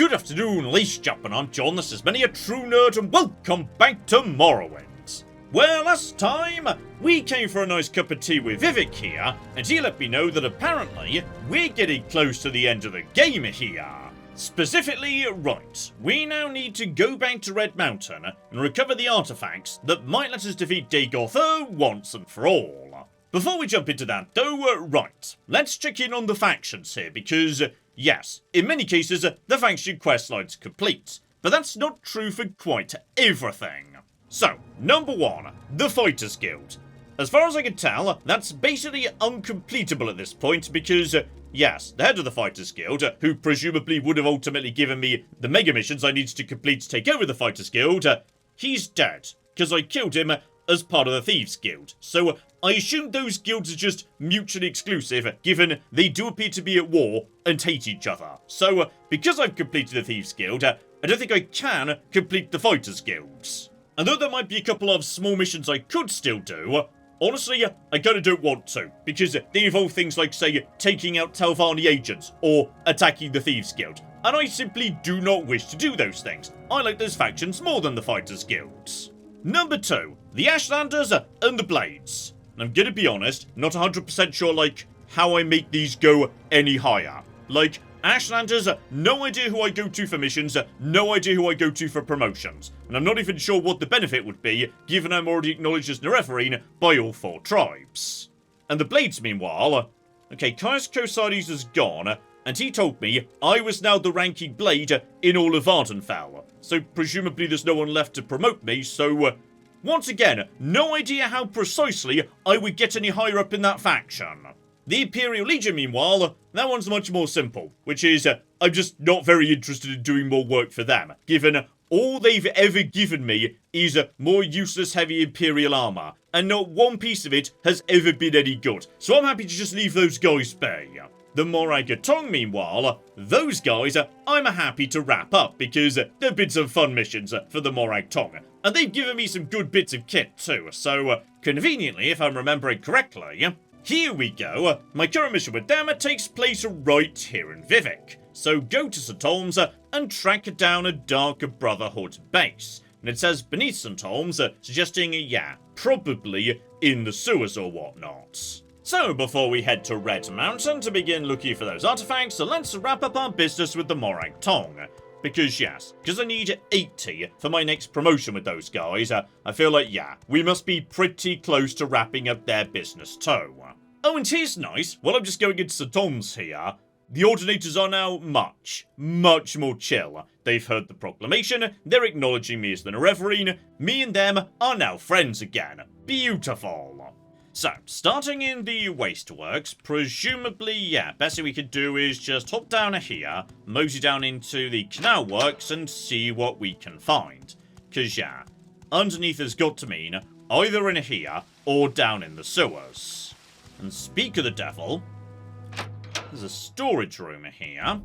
Good afternoon, ladies and gentlemen, I'm John, this is Many a True Nerd, and welcome back to Morrowind. Well, last time, we came for a nice cup of tea with Vivek here, and he let me know that apparently, we're getting close to the end of the game here. Specifically, right, we now need to go back to Red Mountain and recover the artifacts that might let us defeat Dagoth Ur once and for all. Before we jump into that though, right, let's check in on the factions here because, yes, in many cases, the faction questline's complete, but that's not true for quite everything. So, number 1, the Fighters Guild. As far as I can tell, that's basically uncompletable at this point because, yes, the head of the Fighters Guild, who presumably would have ultimately given me the mega missions I needed to complete to take over the Fighters Guild, he's dead, because I killed him as part of the Thieves Guild. So, I assume those guilds are just mutually exclusive, given they do appear to be at war and hate each other. So, because I've completed the Thieves Guild, I don't think I can complete the Fighters Guilds. And though there might be a couple of small missions I could still do, honestly, I kinda don't want to, because they involve things like, say, taking out Telvanni agents, or attacking the Thieves Guild, and I simply do not wish to do those things. I like those factions more than the Fighters Guilds. Number 2, the Ashlanders and the Blades. And I'm gonna be honest, not 100% sure, like, how I make these go any higher. Like, Ashlanders, no idea who I go to for missions, no idea who I go to for promotions. And I'm not even sure what the benefit would be, given I'm already acknowledged as Nerevarine by all 4 tribes. And the Blades, meanwhile, okay, Caius Cosades is gone, and he told me I was now the ranking Blade in all of Ardenfell. So presumably there's no one left to promote me, so once again, no idea how precisely I would get any higher up in that faction. The Imperial Legion, meanwhile, that one's much more simple, which is, I'm just not very interested in doing more work for them, given all they've ever given me is more useless heavy Imperial armor, and not one piece of it has ever been any good, so I'm happy to just leave those guys be. The Morrowind, meanwhile, those guys I'm happy to wrap up because there've been some fun missions for the Morrowind, and they've given me some good bits of kit too, so conveniently, if I'm remembering correctly, here we go. My current mission with them takes place right here in Vivek. So go to St. Holmes and track down a Dark Brotherhood base. And it says beneath St. Holmes, suggesting, yeah, probably in the sewers or whatnot. So before we head to Red Mountain to begin looking for those artifacts, let's wrap up our business with the Morrowind. Because yes, because I need 80 for my next promotion with those guys, I feel like, yeah, we must be pretty close to wrapping up their business too. Oh, and here's nice, while I'm just going into St. Tom's here, the Ordinators are now much more chill. They've heard the proclamation, they're acknowledging me as the Nerevarine, me and them are now friends again. Beautiful. So, starting in the Wasteworks, presumably, yeah, best thing we could do is just hop down here, mosey down into the Canal Works and see what we can find. Cause yeah, underneath has got to mean either in here or down in the sewers. And speak of the devil, there's a storage room here.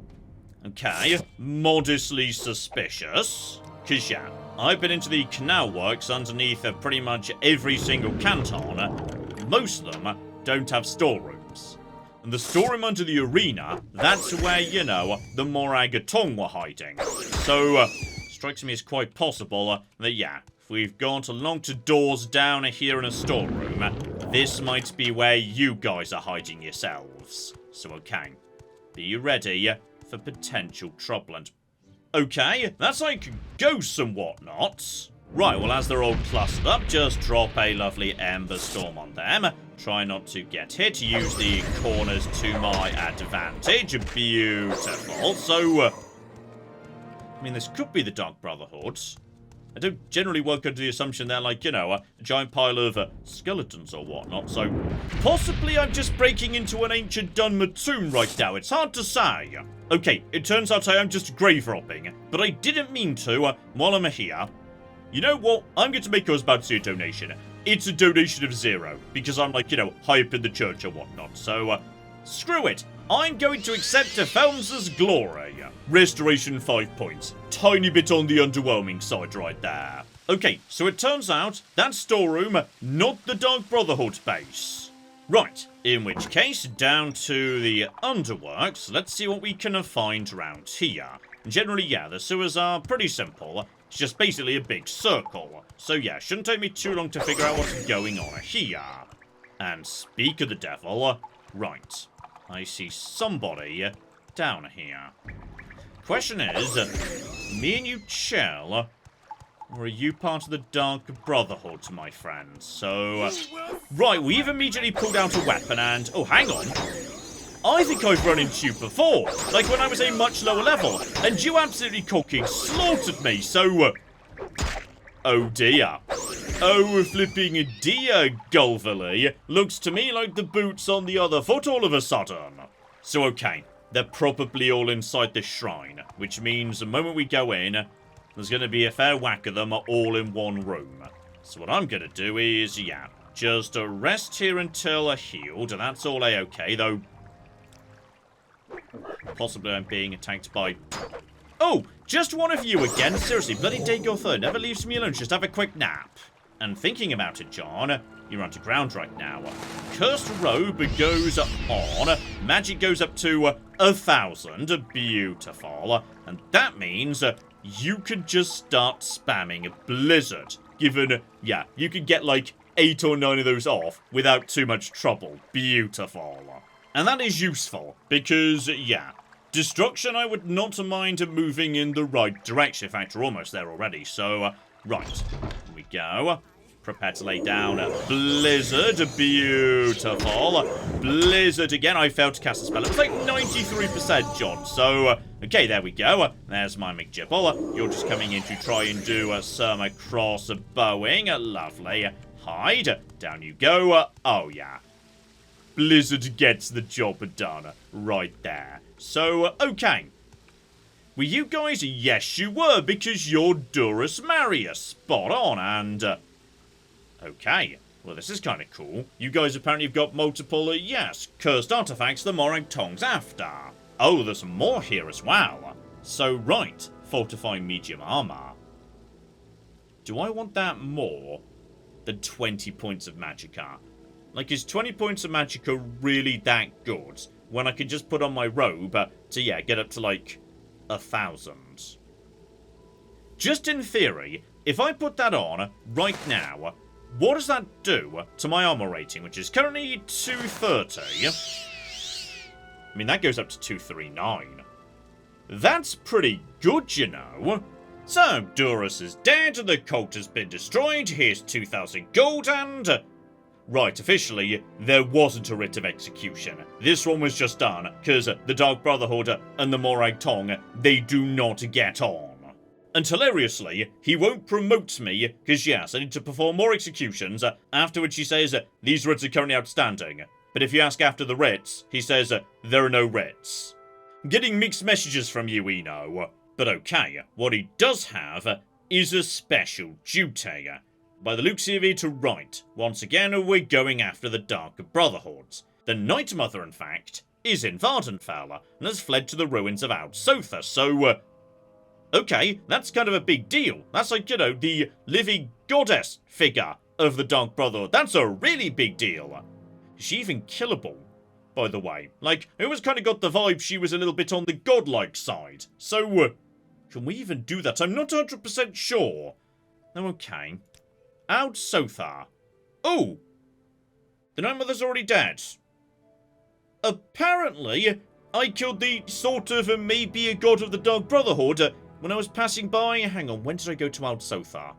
Okay, modestly suspicious. Cause yeah, I've been into the Canal Works underneath pretty much every single canton. Most of them don't have storerooms. And the storeroom under the arena, that's where, you know, the Morrowind were hiding. So, strikes me as quite possible that, yeah, if we've got along to doors down here in a storeroom, this might be where you guys are hiding yourselves. So, okay, be ready for potential trouble. And, okay, that's like ghosts and whatnot. Right, well, as they're all clustered up, just drop a lovely Ember Storm on them. Try not to get hit. Use the corners to my advantage. Beautiful. So, I mean, this could be the Dark Brotherhood. I don't generally work under the assumption they're like, you know, a giant pile of skeletons or whatnot. So, possibly I'm just breaking into an ancient Dunmer tomb right now. It's hard to say. Okay, it turns out I am just grave robbing, but I didn't mean to while I'm here. You know what? I'm going to make us about to see a donation. It's a donation of 0, because I'm like, you know, high up in the church or whatnot. So, screw it. I'm going to accept Felms's glory. Restoration 5 points. Tiny bit on the underwhelming side right there. Okay, so it turns out that storeroom, not the Dark Brotherhood base. Right, in which case, down to the Underworks. Let's see what we can find around here. Generally, yeah, the sewers are pretty simple. It's just basically a big circle. So yeah, shouldn't take me too long to figure out what's going on here. And speak of the devil, right, I see somebody down here. Question is, me and you chill, or are you part of the Dark Brotherhood, my friend? So, right, we've immediately pulled out a weapon and, oh, hang on. I think I've run into you before, like when I was a much lower level, and you absolutely cooking slaughtered me, so, oh dear. Oh, flipping dear, Gulverly. Looks to me like the boot's on the other foot all of a sudden. So, okay, they're probably all inside this shrine, which means the moment we go in, there's going to be a fair whack of them all in one room. So what I'm going to do is, yeah, just rest here until healed, and that's all A-okay, though possibly I'm being attacked by... Oh, just one of you again. Seriously, bloody Dagoth Ur never leaves me alone. Just have a quick nap. And thinking about it, John, you're underground right now. Cursed robe goes on. Magic goes up to 1,000. Beautiful. And that means you could just start spamming Blizzard. Given, yeah, you could get like 8 or 9 of those off without too much trouble. Beautiful. And that is useful, because, yeah, destruction I would not mind moving in the right direction. In fact, we're almost there already, so, right, here we go. Prepare to lay down Blizzard. Beautiful. Blizzard again. I failed to cast a spell. It was like 93%, John, so, okay, there we go. There's my McGibble. You're just coming in to try and do some cross-bowing. Lovely. Hide. Down you go. Oh, yeah. Blizzard gets the job done right there. So, okay. Were you guys? Yes, you were, because you're Durus Marius. Spot on, and... okay. Well, this is kind of cool. You guys apparently have got multiple, yes, cursed artifacts the Morag Tongs after. Oh, there's more here as well. So, right. Fortifying medium armor. Do I want that more than 20 points of magicka? Like, is 20 points of magicka really that good when I can just put on my robe to, yeah, get up to, like, 1,000? Just in theory, if I put that on right now, what does that do to my armor rating, which is currently 230? I mean, that goes up to 239. That's pretty good, you know. So, Durus is dead, the cult has been destroyed, here's 2,000 gold, and... right, officially, there wasn't a writ of execution. This one was just done, because the Dark Brotherhood and the Morag Tong, they do not get on. And hilariously, he won't promote me, because yes, I need to perform more executions, after which he says, these writs are currently outstanding. But if you ask after the writs, he says, there are no writs. Getting mixed messages from you, Eno. But okay, what he does have is a special duty. By the looks of it, right, once again, we're going after the Dark Brotherhood. The Night Mother, in fact, is in Vvardenfell, and has fled to the ruins of Altsotha, so, okay, that's kind of a big deal. That's like, you know, the living goddess figure of the Dark Brotherhood. That's a really big deal. Is she even killable, by the way? Like, I always kind of got the vibe she was a little bit on the godlike side. So, can we even do that? I'm not 100% sure. Okay. Altsotha. Oh! The Night Mother's already dead. Apparently, I killed the sort of maybe a god of the Dark Brotherhood when I was passing by. Hang on, when did I go to Altsotha?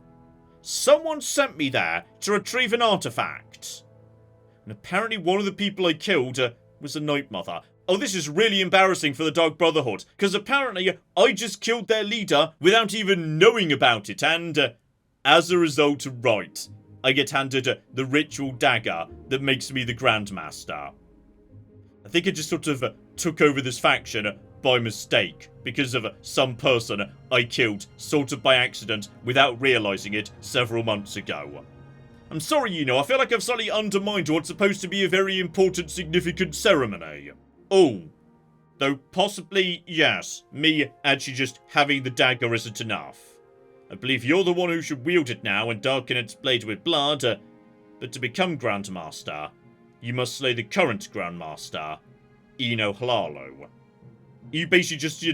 Someone sent me there to retrieve an artifact. And apparently one of the people I killed was the Night Mother. Oh, this is really embarrassing for the Dark Brotherhood, because apparently I just killed their leader without even knowing about it, and as a result, right, I get handed the ritual dagger that makes me the Grandmaster. I think I just sort of took over this faction by mistake, because of some person I killed sort of by accident without realising it several months ago. I'm sorry, you know, I feel like I've slightly undermined what's supposed to be a very important, significant ceremony. Oh. Though possibly, yes, me actually just having the dagger isn't enough. I believe you're the one who should wield it now and darken its blade with blood, but to become Grandmaster, you must slay the current Grandmaster, Eno Hlaalu. You basically just,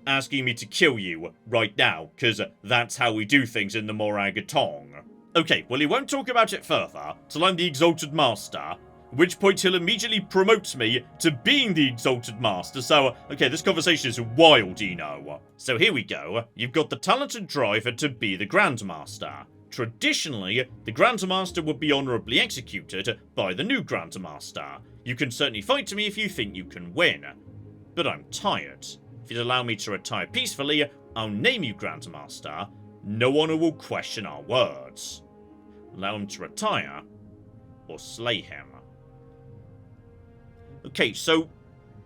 asking me to kill you right now, because that's how we do things in the Morrowind. Okay, well, he won't talk about it further till I'm the Exalted Master, at which point he'll immediately promote me to being the Exalted Master. So, okay, this conversation is wild, Eno. So here we go. You've got the talent and drive to be the Grandmaster. Traditionally, the Grandmaster would be honourably executed by the new Grandmaster. You can certainly fight me if you think you can win. But I'm tired. If you'd allow me to retire peacefully, I'll name you Grandmaster. No one will question our words. Allow him to retire, or slay him. Okay, so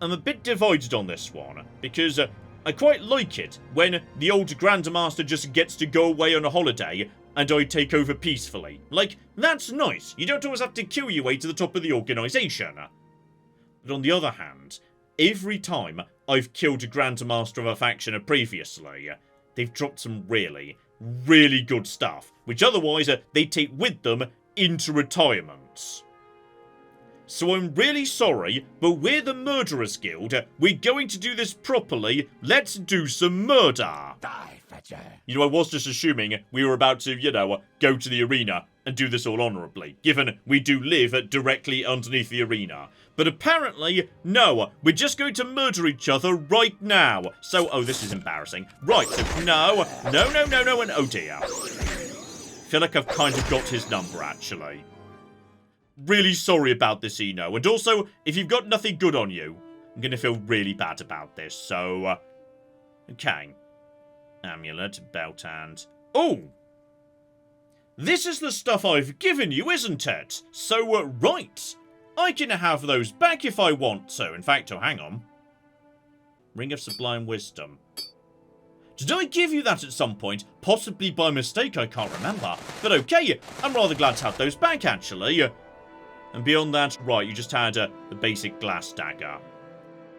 I'm a bit divided on this one, because I quite like it when the old Grandmaster just gets to go away on a holiday and I take over peacefully. Like, that's nice. You don't always have to kill your way to the top of the organisation. But on the other hand, every time I've killed a Grandmaster of a faction previously, they've dropped some really, really good stuff, which otherwise they take with them into retirement. So I'm really sorry, but we're the Murderers Guild. We're going to do this properly. Let's do some murder. Die, fetcher. I was just assuming we were about to, go to the arena and do this all honourably, given we do live directly underneath the arena. But apparently, no, we're just going to murder each other right now. So, oh, this is embarrassing. Right, so no, and oh dear. Feel like I've kind of got his number, actually. Really sorry about this, Eno. And also, if you've got nothing good on you, I'm going to feel really bad about this. So, okay. Amulet, belt, and... Oh! This is the stuff I've given you, isn't it? So, right. I can have those back if I want to. In fact, oh, hang on. Ring of Sublime Wisdom. Did I give you that at some point? Possibly by mistake, I can't remember. But okay, I'm rather glad to have those back, actually. And beyond that, right, you just had the basic glass dagger.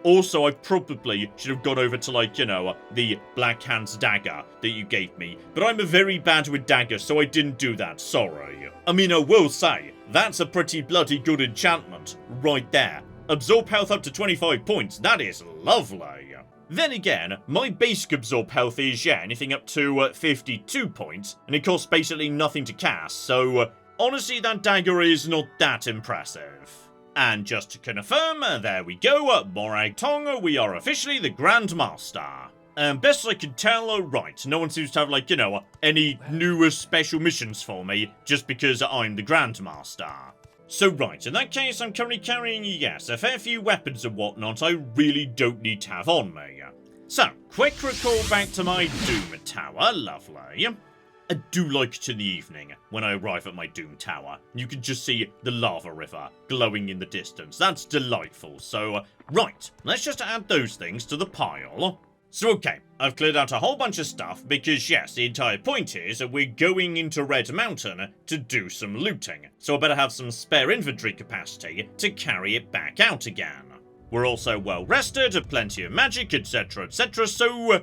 Also, I probably should have gone over to, like, the Black Hand's dagger that you gave me. But I'm very bad with daggers, so I didn't do that, sorry. I mean, I will say, that's a pretty bloody good enchantment right there. Absorb health up to 25 points, that is lovely. Then again, my basic absorb health is, anything up to 52 points, and it costs basically nothing to cast, so honestly, that dagger is not that impressive. And just to confirm, there we go, Morrowind, we are officially the Grandmaster. And best I can tell, right, no one seems to have, like, any newer special missions for me, just because I'm the Grandmaster. So right, in that case, I'm currently carrying, yes, a fair few weapons and whatnot I really don't need to have on me. So, quick recall back to my Doom Tower, lovely. I do like it in the evening, when I arrive at my Doom Tower. You can just see the lava river glowing in the distance. That's delightful. So, right, let's just add those things to the pile. So, okay, I've cleared out a whole bunch of stuff, because yes, the entire point is that we're going into Red Mountain to do some looting. So I better have some spare inventory capacity to carry it back out again. We're also well rested, plenty of magic, etc, so,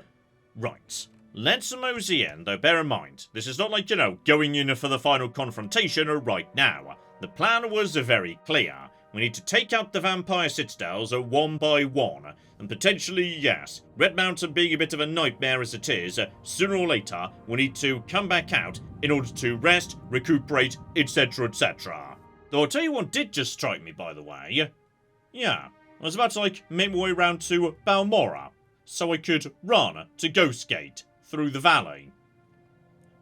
right. Let's mosey in, though bear in mind, this is not like, going in for the final confrontation right now. The plan was very clear. We need to take out the vampire citadels one by one, and potentially, yes, Red Mountain being a bit of a nightmare as it is, sooner or later, we need to come back out in order to rest, recuperate, etc, etc. Though I'll tell you what did just strike me, by the way. Yeah, I was about to, like, make my way around to Balmora, so I could run to Ghostgate through the valley.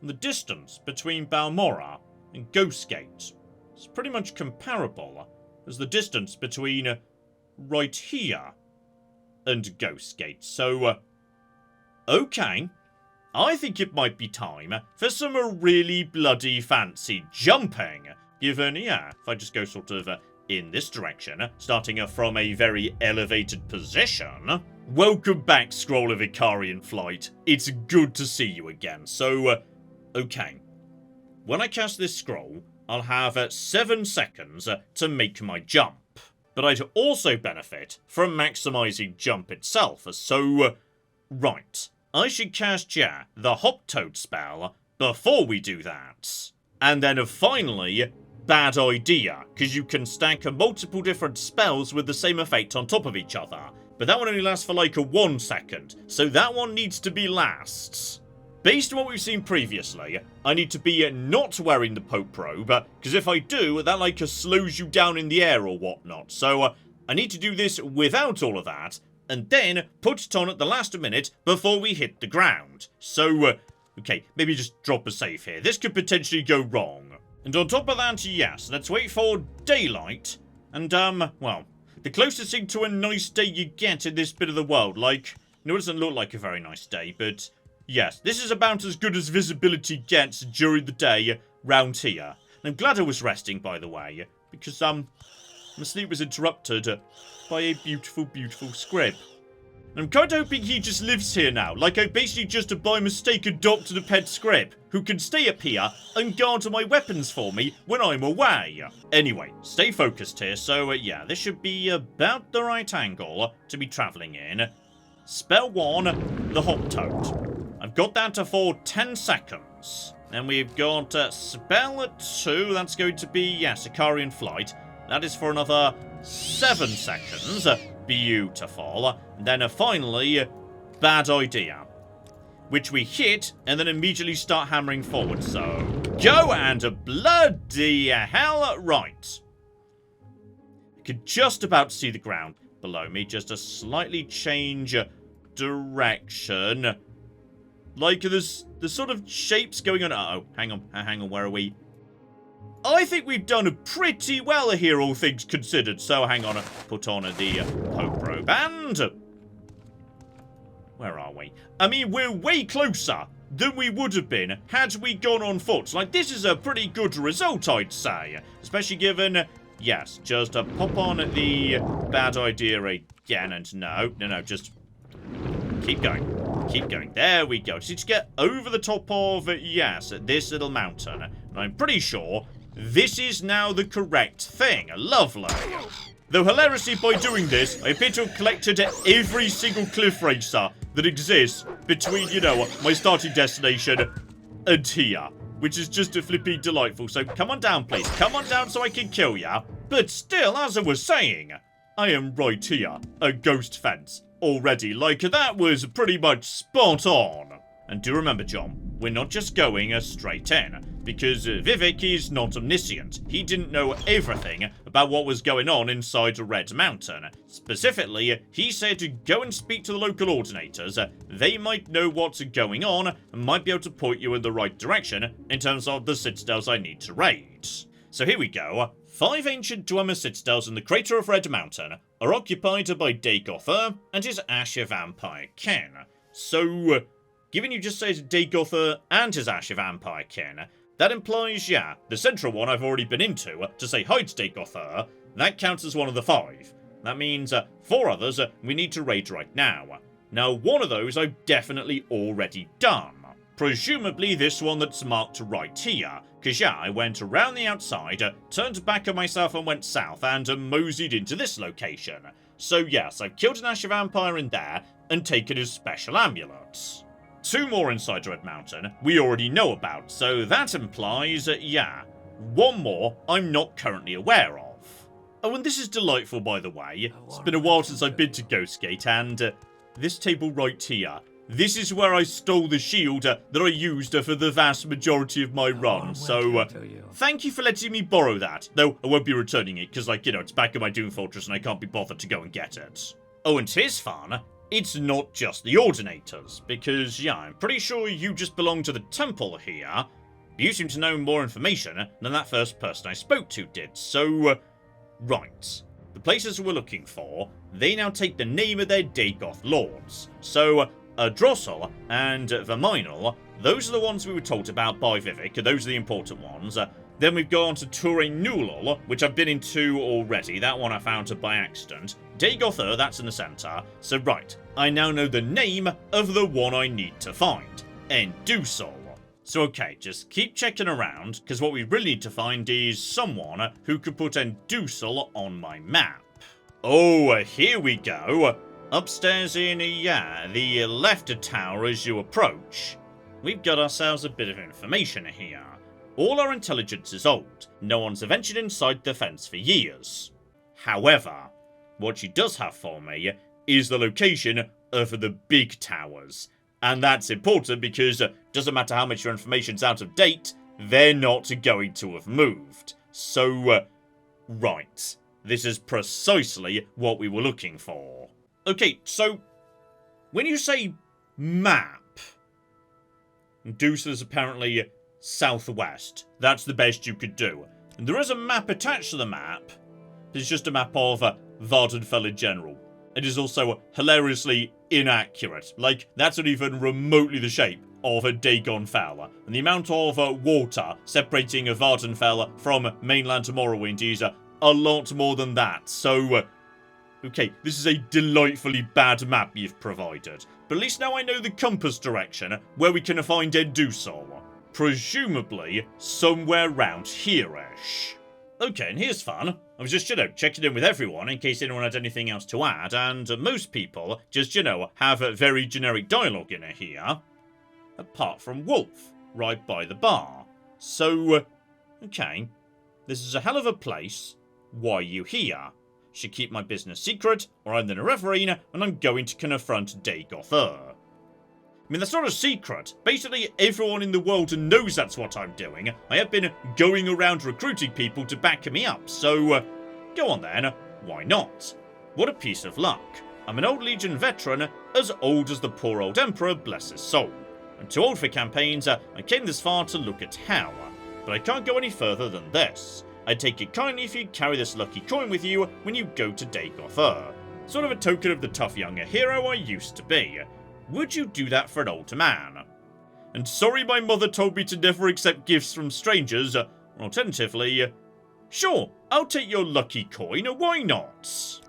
And the distance between Balmora and Ghostgate is pretty much comparable as the distance between right here and Ghostgate. So, okay. I think it might be time for some really bloody fancy jumping. Given, yeah, if I just go sort of in this direction, starting from a very elevated position. Welcome back, Scroll of Icarian Flight. It's good to see you again. So, okay. When I cast this scroll, I'll have 7 seconds to make my jump. But I'd also benefit from maximising jump itself, so, right. I should cast, the Hop Toad spell before we do that. And then finally, bad idea, because you can stack multiple different spells with the same effect on top of each other. but that one only lasts for like a 1 second, so that one needs to be last. Based on what we've seen previously, I need to be not wearing the Pope robe, because if I do, that like slows you down in the air or whatnot, so I need to do this without all of that, and then put it on at the last minute before we hit the ground. So, okay, maybe just drop a save here. This could potentially go wrong. And on top of that, yes, let's wait for daylight, and well, the closest thing to a nice day you get in this bit of the world, like, it doesn't look like a very nice day, but yes, this is about as good as visibility gets during the day round here. And I'm glad I was resting, by the way, because, my sleep was interrupted by a beautiful, beautiful scrib. And I'm kind of hoping he just lives here now, like I basically just by mistake adopted a pet scrib, who can stay up here and guard my weapons for me when I'm away. Anyway, stay focused here, so yeah, this should be about the right angle to be travelling in. Spell 1, the Hop Toad. I've got that for 10 seconds. Then we've got spell 2, that's going to be, yes, Icarian Flight. That is for another 7 seconds. Beautiful. And then finally, Bad Idea. Which we hit, and then immediately start hammering forward. So, go and bloody hell right. I could just about see the ground below me. Just a slightly change direction. Like, there's sort of shapes going on. Uh-oh, hang on, where are we? I think we've done pretty well here, all things considered. So, hang on, put on the Pope robe, and where are we? I mean, we're way closer than we would have been had we gone on foot. Like, this is a pretty good result, I'd say. Especially given, yes, just pop on the Bad Idea again, and no, just keep going. Keep going. There we go. So to get over the top of, yes, this little mountain. And I'm pretty sure this is now the correct thing. Lovely. Though hilariously, by doing this, I appear to have collected every single cliff racer that exists between, you know, my starting destination and here. Which is just a flippy delightful. So come on down, please. Come on down so I can kill ya. But still, as I was saying, I am right here. A ghost fence. Already, like, that was pretty much spot on. And do remember, John, we're not just going straight in, because Vivek is not omniscient. He didn't know everything about what was going on inside Red Mountain. Specifically, he said to go and speak to the local ordinators. They might know what's going on, and might be able to point you in the right direction in terms of the citadels I need to raid. So here we go. 5 ancient Dwemer citadels in the crater of Red Mountain are occupied by Dagoth Ur and his Asher vampire kin. So, given you just said Dagoth Ur and his Asher vampire kin, that implies, yeah, the central one I've already been into to say hi to Dagoth Ur, that counts as one of the 5. That means 4 others we need to raid right now. Now, one of those I've definitely already done. Presumably this one that's marked right here, because yeah, I went around the outside, turned back on myself and went south, and moseyed into this location. So yes, I've killed an Asher vampire in there, and taken his special amulets. 2 more inside Red Mountain we already know about, so that implies, yeah, 1 more I'm not currently aware of. Oh, and this is delightful, by the way. It's been a while since I've been to Ghostgate, and this table right here, this is where I stole the shield that I used for the vast majority of my run, so thank you for letting me borrow that. Though I won't be returning it, because, like, you know, it's back in my Doom Fortress and I can't be bothered to go and get it. Oh, and here's fun. It's not just the Ordinators, because, yeah, I'm pretty sure you just belong to the temple here. You seem to know more information than that first person I spoke to did, so, right. The places we're looking for, they now take the name of their Dagoth lords. So, Endusal and Vemynal, those are the ones we were told about by Vivek, those are the important ones. Then we've gone to Eno, which I've been into already, that one I found by accident. Dagoth Ur, that's in the centre. So right, I now know the name of the one I need to find, Endusal. So okay, just keep checking around, because what we really need to find is someone who could put Endusal on my map. Oh, here we go. Upstairs in, yeah, the left tower as you approach. We've got ourselves a bit of information here. All our intelligence is old. No one's ventured inside the fence for years. However, what she does have for me is the location of the big towers. And that's important because doesn't matter how much your information's out of date, they're not going to have moved. So, right. This is precisely what we were looking for. Okay, so when you say map, Endusal is apparently southwest. That's the best you could do. And there is a map attached to the map. It's just a map of Vvardenfell in general. It is also hilariously inaccurate. Like, that's not even remotely the shape of a Dagoth Ur. And the amount of water separating Vvardenfell from mainland to Morrowind is a lot more than that. So, okay, this is a delightfully bad map you've provided. But at least now I know the compass direction where we can find Endusal. Presumably somewhere round here-ish. Okay, and here's fun. I was just, checking in with everyone in case anyone had anything else to add, and most people just, have a very generic dialogue in here. Apart from Wolf, right by the bar. So, okay. This is a hell of a place. Why are you here? Should keep my business secret, or I'm in a reverie, and I'm going to confront Dagoth Ur. I mean, that's not a secret. Basically, everyone in the world knows that's what I'm doing. I have been going around recruiting people to back me up, so go on then. Why not? What a piece of luck. I'm an old Legion veteran, as old as the poor old Emperor, bless his soul. I'm too old for campaigns. I came this far to look at how, but I can't go any further than this. I'd take it kindly if you'd carry this lucky coin with you when you go to Dagoth Ur. Sort of a token of the tough younger hero I used to be. Would you do that for an older man? And sorry my mother told me to never accept gifts from strangers. Alternatively, sure, I'll take your lucky coin, why not?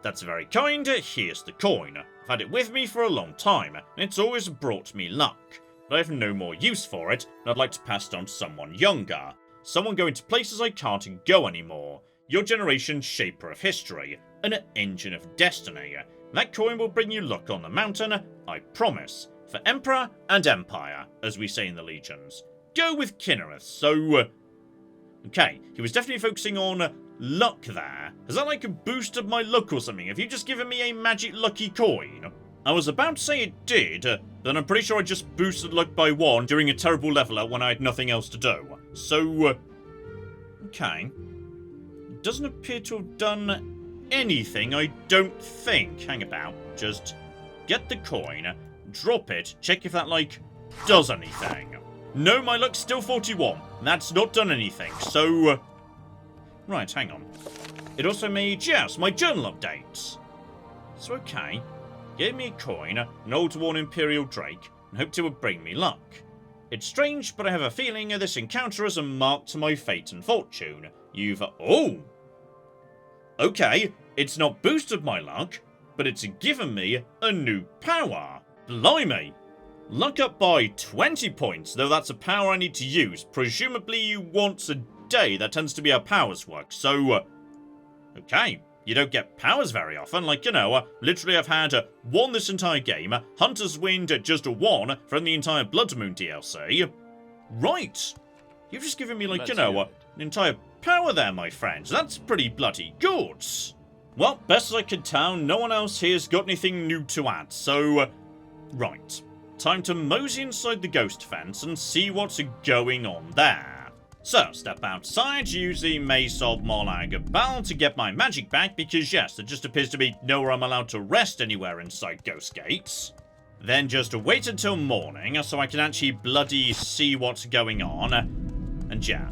That's very kind, here's the coin. I've had it with me for a long time, and it's always brought me luck. But I have no more use for it, and I'd like to pass it on to someone younger. Someone going to places I can't go anymore. Your generation's shaper of history. An engine of destiny. That coin will bring you luck on the mountain, I promise. For Emperor and Empire, as we say in the Legions. Go with Kinnereth, so... Okay, he was definitely focusing on luck there. Has that like boosted my luck or something? Have you just given me a magic lucky coin? I was about to say it did, but I'm pretty sure I just boosted luck by 1 during a terrible leveler when I had nothing else to do. So, okay. Doesn't appear to have done anything, I don't think. Hang about. Just get the coin, drop it, check if that, does anything. No, my luck's still 41. That's not done anything, so... right, hang on. It also made, yes, my journal updates. So, okay. Gave me a coin, an old worn Imperial Drake, and hoped it would bring me luck. It's strange, but I have a feeling this encounter is a mark to my fate and fortune. You've... oh! Okay, it's not boosted my luck, but it's given me a new power. Blimey! Luck up by 20 points, though that's a power I need to use. Presumably once a day, that tends to be how powers work, so... okay, you don't get powers very often, literally I've had 1 this entire game, Hunter's Wind just 1 from the entire Blood Moon DLC. Right! You've just given me, an entire power there, my friends. That's pretty bloody good. Well, best as I can tell, no one else here's got anything new to add, so... right. Time to mosey inside the ghost fence and see what's going on there. So, step outside, use the Mace of Molag Bal to get my magic back, because yes, there just appears to be nowhere I'm allowed to rest anywhere inside Ghost Gates. Then just wait until morning, so I can actually bloody see what's going on. And yeah,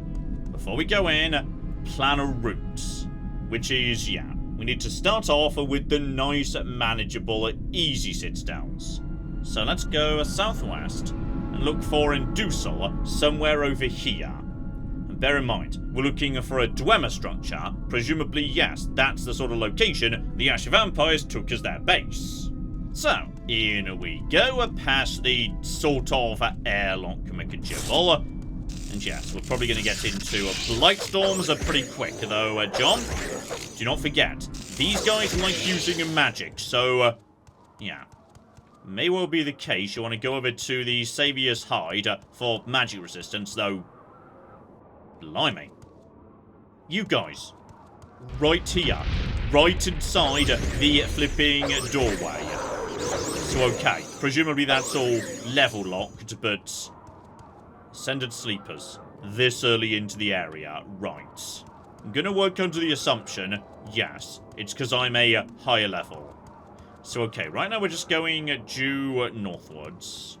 before we go in, plan a route. Which is, yeah, we need to start off with the nice, manageable, easy sit-downs. So let's go southwest and look for Endusal somewhere over here. And bear in mind, we're looking for a Dwemer structure. Presumably, yes, that's the sort of location the Ash Vampires took as their base. So, in we go, past the sort of airlock McJibble. And yes, we're probably going to get into Blightstorms pretty quick, though, John. Do not forget, these guys like using magic, so, yeah. May well be the case you want to go over to the Saviour's Hide for magic resistance, though... blimey. You guys, right here. Right inside the flipping doorway. So, okay. Presumably that's all level locked, but... Ascended sleepers. This early into the area. Right. I'm going to work under the assumption, yes, it's because I'm a higher level. So, okay, right now we're just going due northwards.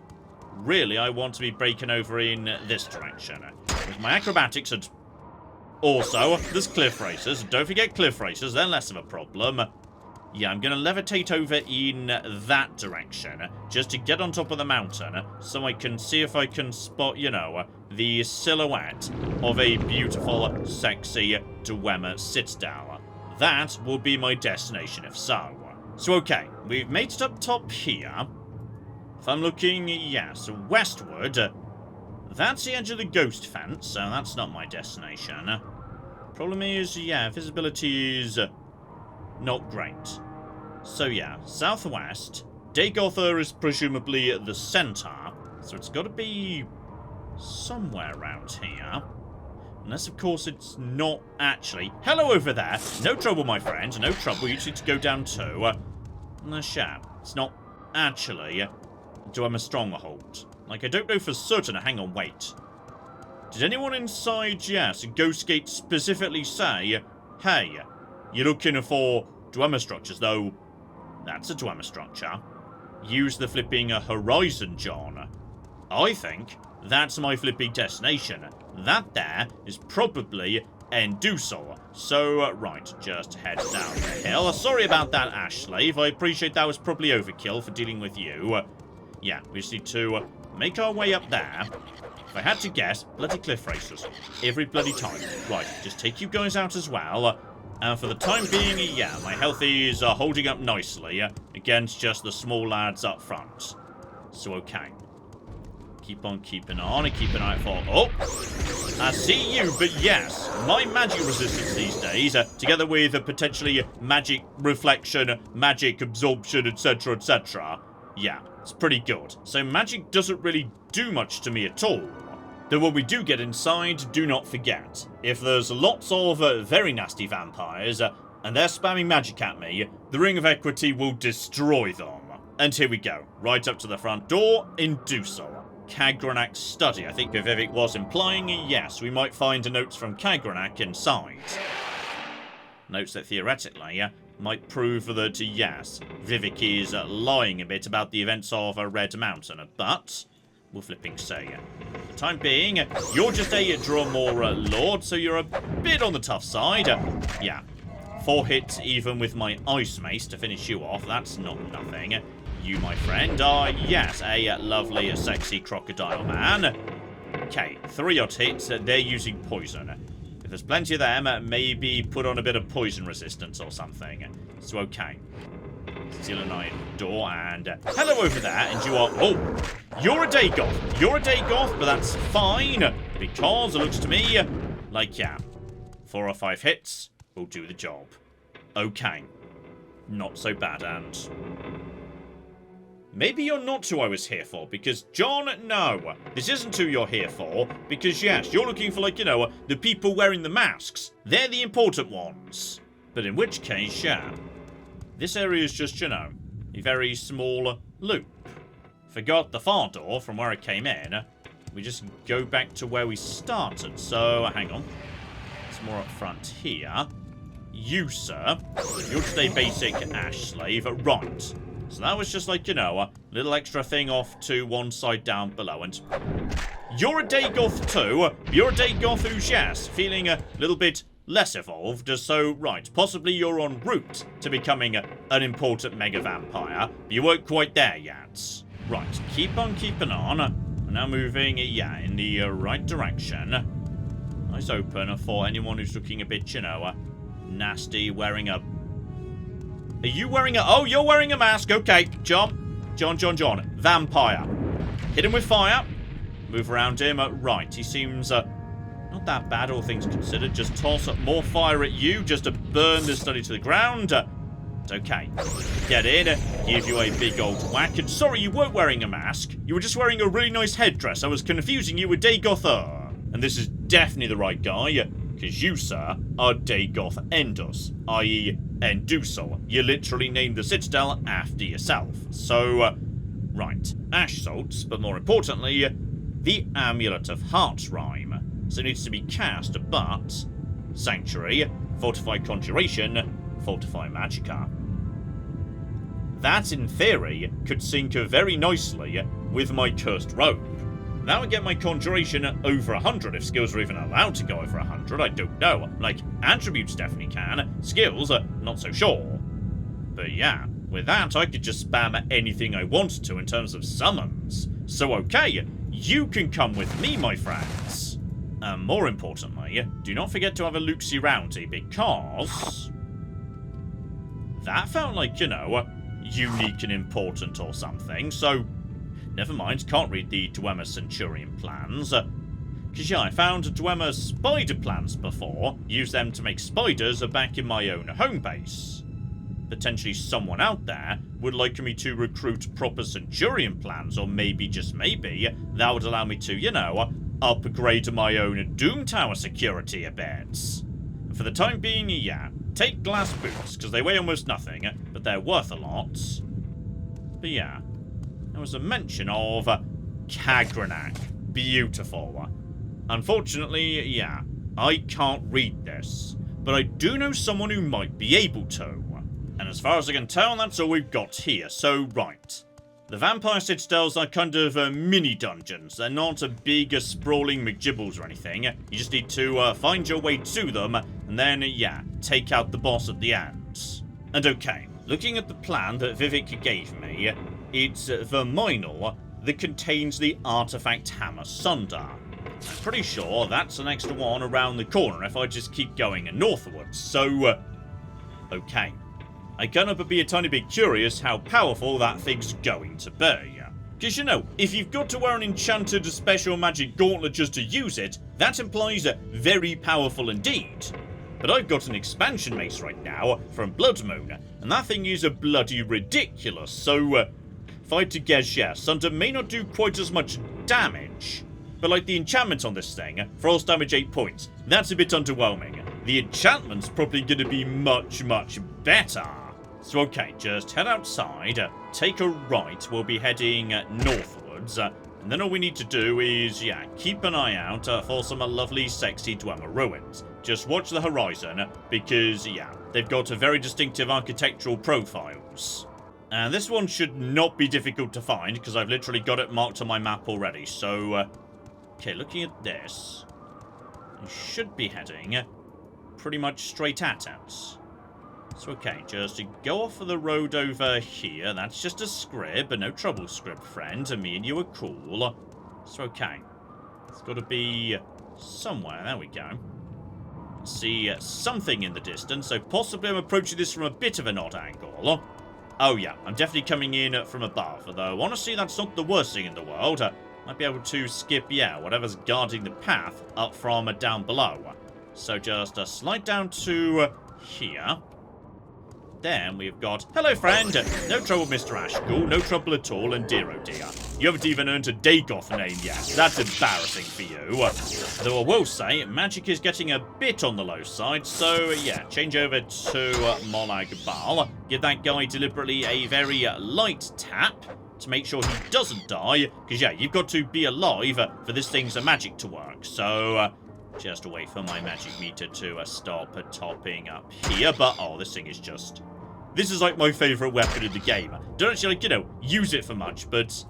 Really, I want to be breaking over in this direction. With my acrobatics and... Also, there's cliff racers. Don't forget cliff racers, they're less of a problem. Yeah, I'm going to levitate over in that direction, just to get on top of the mountain, so I can see if I can spot, you know, the silhouette of a beautiful, sexy Dwemer citadel. That will be my destination if so. So, okay, we've made it up top here. If I'm looking, yes, westward, that's the edge of the ghost fence, so that's not my destination. Problem is, yeah, visibility is not great. So yeah, southwest. Dagoth Ur is presumably the center, so it's got to be somewhere around here. Unless, of course, it's not actually. Hello over there. No trouble, my friend. No trouble. You just need to go down too. Unless, yeah, it's not actually Dwemer Stronghold. Like, I don't know for certain. Hang on, wait. Did anyone inside, yes, Ghost Gate specifically say, hey, you're looking for Dwemer structures, though that's a Dwemer structure. Use the flipping horizon, John. I think that's my flipping destination. That there is probably Endusal. So, right, just head down the hill. Sorry about that, Ash Slave. I appreciate that was probably overkill for dealing with you. Yeah, we just need to make our way up there. If I had to guess, bloody cliff racers. Every bloody time. Right, just take you guys out as well. And for the time being, yeah, my health is holding up nicely against just the small lads up front. So, okay. Keep on keeping on and keep an eye out for... Oh! I see you, but yes, my magic resistance these days, together with potentially magic reflection, magic absorption, etc., etc., yeah, it's pretty good. So magic doesn't really do much to me at all. Though when we do get inside, do not forget, if there's lots of very nasty vampires, and they're spamming magic at me, the Ring of Equity will destroy them. And here we go, right up to the front door, Endusal. Kagranak study. I think Vivek was implying, yes, we might find notes from Kagranak inside. Notes that theoretically might prove that, yes, Vivek is lying a bit about the events of Red Mountain, but we'll flipping say. For the time being, you're just a Dromora Lord, so you're a bit on the tough side. Yeah, 4 hits even with my Ice Mace to finish you off, that's not nothing. You, my friend, are, yes, a lovely, sexy crocodile man. Okay, 3 odd hits. They're using poison. If there's plenty of them, maybe put on a bit of poison resistance or something. So, okay. Steal an iron door, and hello over there, and you are... Oh, you're a Dagoth. You're a Dagoth, but that's fine, because it looks to me like, yeah, 4 or 5 hits will do the job. Okay. Not so bad, and... Maybe you're not who I was here for, because, John, no. This isn't who you're here for, because, yes, you're looking for, like, you know, the people wearing the masks. They're the important ones. But in which case, yeah, this area is just, you know, a very small loop. Forgot the far door from where I came in. We just go back to where we started, so, hang on. It's more up front here. You, sir, you're just a basic Ash Slave, right. So that was just like, you know, a little extra thing off to one side down below. And you're a Dagoth too. You're a Dagoth who's, yes, feeling a little bit less evolved. So, right, possibly you're en route to becoming an important mega vampire. But you weren't quite there yet. Right, keep on keeping on. We're now moving, yeah, in the right direction. Eyes open for anyone who's looking a bit, you know, nasty, wearing a... Are you wearing a... Oh, you're wearing a mask. Okay, John. Vampire. Hit him with fire. Move around him. Right, he seems not that bad, all things considered. Just toss up more fire at you just to burn this study to the ground. It's okay. Get in. Give you a big old whack. And sorry, you weren't wearing a mask. You were just wearing a really nice headdress. I was confusing you with Dagoth Ur. And this is definitely the right guy, because you, sir, are Dagoth Endus, i.e. Endusal. You literally named the citadel after yourself. So, right. Ash salts, but more importantly, the Amulet of Heart's Rhyme. So it needs to be cast, but Sanctuary, Fortify Conjuration, Fortify Magicka. That, in theory, could sync very nicely with my Cursed Robe. That would get my Conjuration over 100 if skills are even allowed to go over 100, I don't know. Like, attributes definitely can, skills, not so sure. But yeah, with that I could just spam anything I want to in terms of summons. So okay, you can come with me, my friends. And more importantly, do not forget to have a look-see roundy, because that felt like, you know, unique and important or something, so never mind, can't read the Dwemer Centurion plans. Because yeah, I found Dwemer spider plans before, used them to make spiders back in my own home base. Potentially someone out there would like me to recruit proper Centurion plans, or maybe, just maybe, that would allow me to, you know, upgrade my own Doom Tower security a bit. For the time being, yeah, take glass boots, because they weigh almost nothing, but they're worth a lot. But yeah, there was a mention of Kagranak. Beautiful. Unfortunately, yeah, I can't read this, but I do know someone who might be able to. And as far as I can tell, that's all we've got here. So, right. The vampire citadels are kind of mini dungeons. They're not a big, sprawling McGibbles or anything. You just need to find your way to them, and then, yeah, take out the boss at the end. And okay, looking at the plan that Vivek gave me, it's Vemynal that contains the artifact hammer Sunder. I'm pretty sure that's the next one around the corner if I just keep going northwards. So, okay. I cannot be a tiny bit curious how powerful that thing's going to be. Because, you know, if you've got to wear an enchanted special magic gauntlet just to use it, that implies very powerful indeed. But I've got an expansion mace right now from Blood Moon, and that thing is bloody ridiculous, so if I had to guess, yeah, Sunder may not do quite as much damage. But like the enchantment on this thing, frost damage 8 points, that's a bit underwhelming. The enchantment's probably going to be much, much better. So okay, just head outside, take a right, we'll be heading northwards, and then all we need to do is, yeah, keep an eye out for some lovely, sexy Dwemer ruins. Just watch the horizon, because, yeah, they've got very distinctive architectural profiles. And this one should not be difficult to find, because I've literally got it marked on my map already, so, okay, looking at this, I should be heading pretty much straight at it. So okay, just go off of the road over here. That's just a scrib, no trouble scrib, friend. Me and you are cool. So okay, it's got to be somewhere. There we go. See something in the distance, so possibly I'm approaching this from a bit of an odd angle. Oh yeah, I'm definitely coming in from above, though honestly that's not the worst thing in the world. Might be able to skip, yeah, whatever's guarding the path up from down below. So just slide down to here. Then we've got, hello friend, no trouble Mr. Ashkull, no trouble at all, and dear oh dear, you haven't even earned a Dagoth name yet, that's embarrassing for you. Though I will say, magic is getting a bit on the low side, so yeah, change over to Molag Bal, give that guy deliberately a very light tap, to make sure he doesn't die, because yeah, you've got to be alive for this thing's magic to work, so just wait for my magic meter to stop topping up here, but oh, this thing is just... This is like my favourite weapon in the game. Don't actually, like, you know, use it for much, but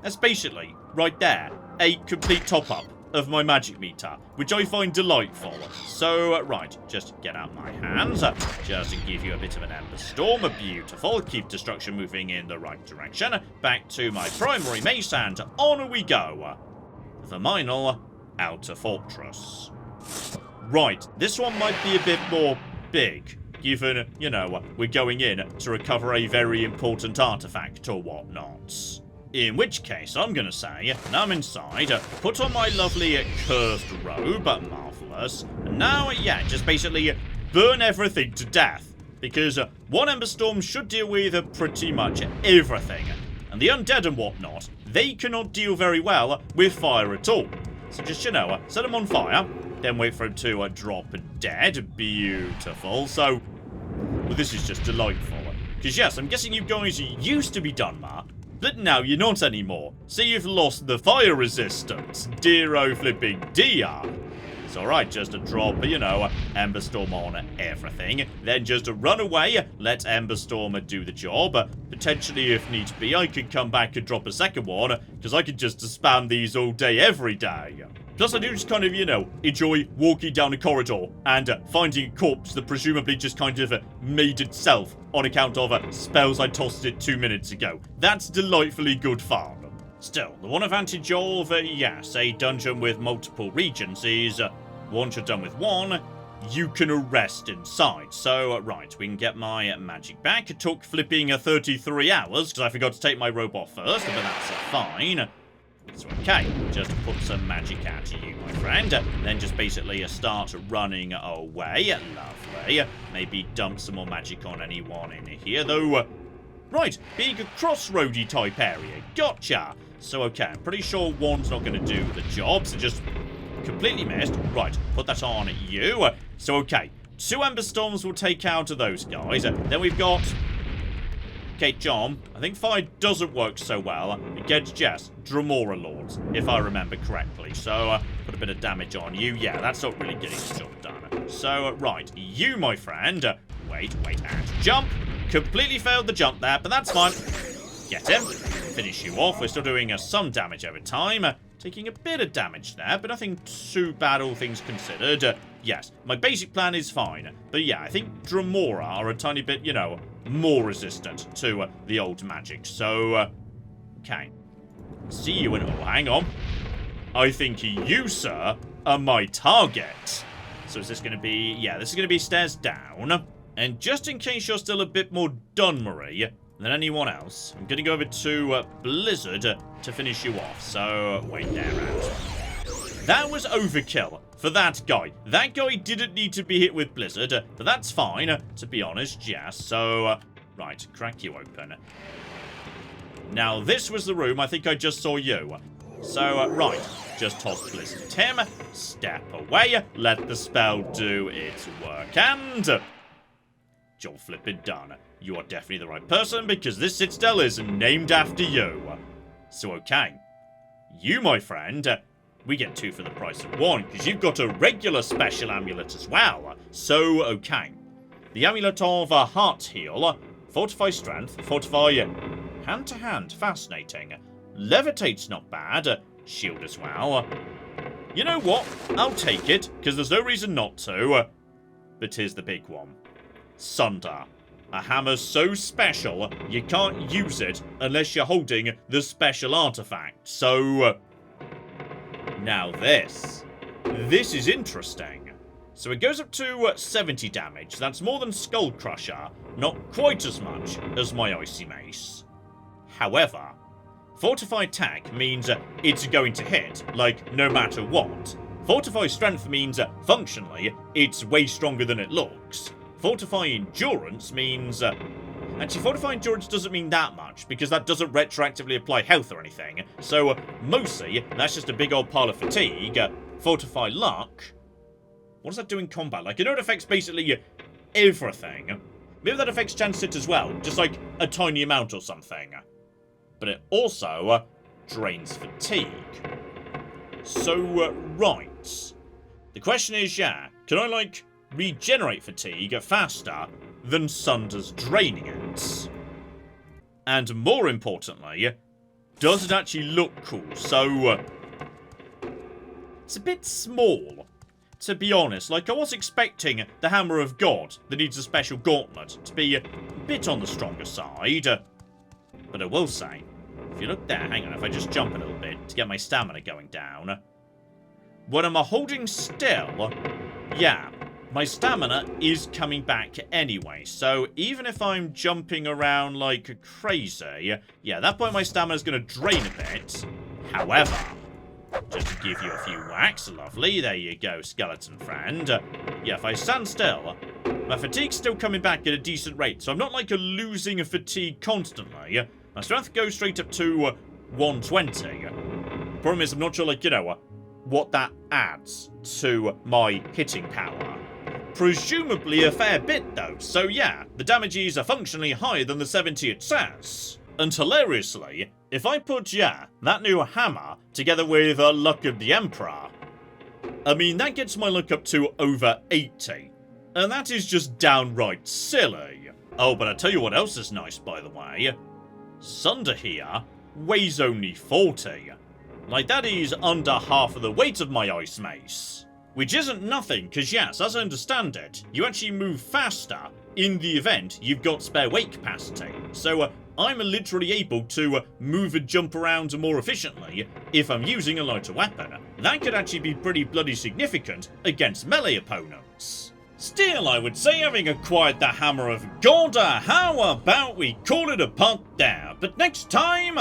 that's basically, right there, a complete top-up of my magic meter, which I find delightful. So, right, just get out my hands, just to give you a bit of an Ember Storm, beautiful, keep destruction moving in the right direction, back to my primary mace, and on we go. Vemynal Outer Fortress. Right, this one might be a bit more big, given, you know, we're going in to recover a very important artifact or whatnot. In which case, I'm gonna say, now I'm inside, put on my lovely cursed robe, marvellous, and now, yeah, just basically burn everything to death, because one Ember Storm should deal with pretty much everything, and the undead and whatnot, they cannot deal very well with fire at all. So just, you know, set them on fire, then wait for him to drop dead. Beautiful. So, well, this is just delightful. Because yes, I'm guessing you guys used to be Dunmer, but now you're not anymore. So you've lost the fire resistance. Dear flipping dear. It's alright just to drop, you know, Ember Storm on everything. Then just to run away, let Ember Storm do the job. Potentially, if need be, I could come back and drop a second one, because I could just spam these all day, every day. Plus, I do just kind of, you know, enjoy walking down a corridor and finding a corpse that presumably just kind of made itself on account of spells I tossed it 2 minutes ago. That's delightfully good fun. Still, the one advantage of, yes, a dungeon with multiple regions is, once you're done with one, you can rest inside. So, right, we can get my magic back. It took flipping 33 hours, because I forgot to take my robot first, but that's fine. It's okay, just put some magic out to you, my friend. Then just basically start running away. Lovely. Maybe dump some more magic on anyone in here, though. Right, big crossroady type area. Gotcha. So, okay, I'm pretty sure one's not going to do the job, so just completely missed. Right, put that on you. So, okay, 2 Ember Storms will take out those guys. Then we've got... Okay, John, I think fire doesn't work so well against Jess, Dremora Lords, if I remember correctly. So, put a bit of damage on you. Yeah, that's not really getting the job done. So, right, you, my friend. Wait, and jump. Completely failed the jump there, but that's fine. Get him. Finish you off. We're still doing some damage over time. Taking a bit of damage there, but nothing too bad, all things considered. Yes, my basic plan is fine. But yeah, I think Dremora are a tiny bit, you know, more resistant to the old magic. So, okay. See you in... Oh, hang on. I think you, sir, are my target. So is this going to be... Yeah, this is going to be stairs down. And just in case you're still a bit more Dunmery than anyone else, I'm going to go over to Blizzard to finish you off. So, wait there out. That was overkill for that guy. That guy didn't need to be hit with Blizzard, but that's fine, to be honest, yeah. So, right, crack you open. Now, this was the room. I think I just saw you. So, right, just toss Blizzard at him, step away, let the spell do its work, and... You're flipping done. You are definitely the right person, because this citadel is named after you. So, okay. You, my friend, we get 2 for the price of 1, because you've got a regular special amulet as well. So, okay. The amulet of Heart Heal, Fortify Strength, Fortify Hand-to-Hand, fascinating. Levitate's not bad, Shield as well. You know what? I'll take it, because there's no reason not to. But here's the big one. Sunder. A hammer so special, you can't use it unless you're holding the special artifact. So, now this. This is interesting. So it goes up to 70 damage. That's more than Skull Crusher. Not quite as much as my Icy Mace. However, Fortify Attack means it's going to hit, like, no matter what. Fortify Strength means, functionally, it's way stronger than it looks. Fortify Endurance means... actually, Fortify Endurance doesn't mean that much, because that doesn't retroactively apply health or anything. So, mostly, that's just a big old pile of fatigue. Fortify Luck... What does that do in combat? Like, I know it affects basically everything. Maybe that affects chance hit as well, just like a tiny amount or something. But it also drains fatigue. So, right. The question is, yeah, can I, like... regenerate fatigue faster than Sunder's draining it? And more importantly, does it actually look cool? So, it's a bit small, to be honest. Like, I was expecting the Hammer of God that needs a special gauntlet to be a bit on the stronger side. But I will say, if you look there, hang on, if I just jump a little bit to get my stamina going down. When I'm holding still, yeah, my stamina is coming back anyway, so even if I'm jumping around like crazy, yeah, at that point my stamina is going to drain a bit. However, just to give you a few whacks, lovely, there you go, skeleton friend. Yeah, if I stand still, my fatigue's still coming back at a decent rate, so I'm not like losing a fatigue constantly. My strength goes straight up to 120. Problem is, I'm not sure, like, you know, what that adds to my hitting power. Presumably a fair bit though, so yeah, the damages are functionally higher than the 70 it says. And hilariously, if I put, that new hammer together with Luck of the Emperor, I mean, that gets my luck up to over 80. And that is just downright silly. Oh, but I tell you what else is nice, by the way. Sunder here weighs only 40. Like, that is under half of the weight of my ice mace. Which isn't nothing, because yes, as I understand it, you actually move faster in the event you've got spare weight capacity. So I'm literally able to move and jump around more efficiently if I'm using a lighter weapon. That could actually be pretty bloody significant against melee opponents. Still, I would say having acquired the Hammer of God, how about we call it a part there? But next time...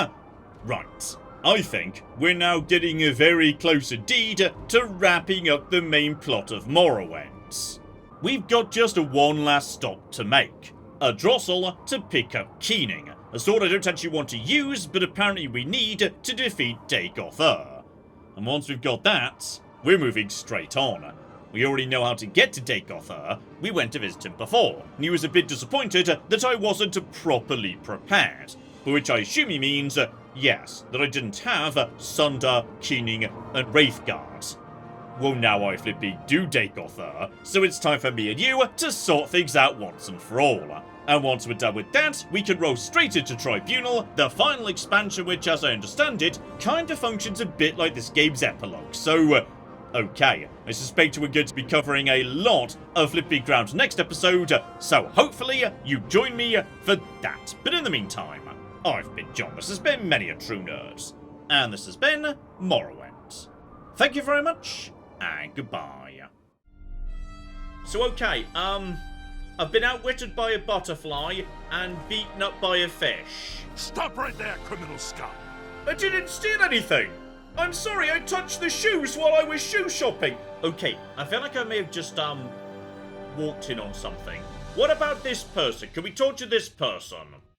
Right. I think we're now getting very close indeed to wrapping up the main plot of Morrowind. We've got just one last stop to make. A Drossel to pick up Keening, a sword I don't actually want to use, but apparently we need to defeat Dagoth Ur. And once we've got that, we're moving straight on. We already know how to get to Dagoth Ur. We went to visit him before, and he was a bit disappointed that I wasn't properly prepared. By which I assume he means, yes, that I didn't have Sunder, Keening, and Wraithguard. Well, now I flipping do Dagoth Ur, so it's time for me and you to sort things out once and for all. And once we're done with that, we can roll straight into Tribunal, the final expansion which, as I understand it, kinda functions a bit like this game's epilogue. So, okay, I suspect we're going to be covering a lot of flipping ground next episode, so hopefully you join me for that. But in the meantime, I've been John, this has been Many a True Nerd, and this has been Morrowind. Thank you very much, and goodbye. So okay, I've been outwitted by a butterfly, and beaten up by a fish. Stop right there, criminal scum! I didn't steal anything! I'm sorry, I touched the shoes while I was shoe shopping! Okay, I feel like I may have just, walked in on something. What about this person? Can we torture this person?